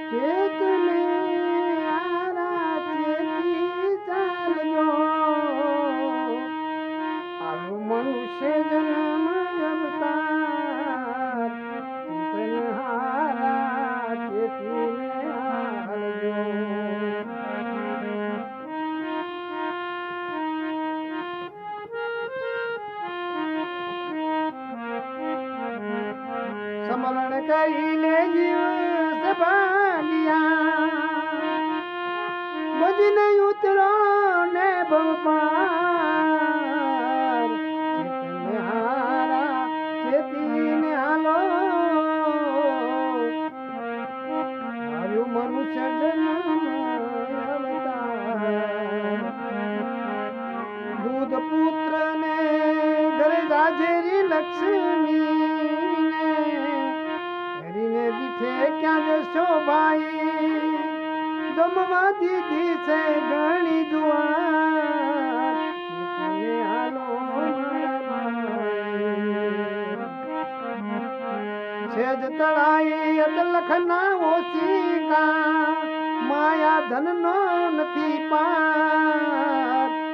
ચેતને આરા ચેતી ચાલજો આવું મનુષ્ય જન્મ અવતાર ચેતન હારા ચેતીને હાલજો સમરણ કરીને જીવ સભાલિયા બજને ઉતરો ને ભવપાર ચેતને હારા ચેતીને હાલો મારું મનુષ્ય જન્મ અવતાર દૂધ પુત્ર ને ઘરે જાજેરી લક્ષ્મી ક્યાં જશો ભાઈ જમવા દીધી છે ઘણી જુવાર હાલો સેજ તળાઈ અદલખના ઓશિકા માયા ધનનો નથી પાર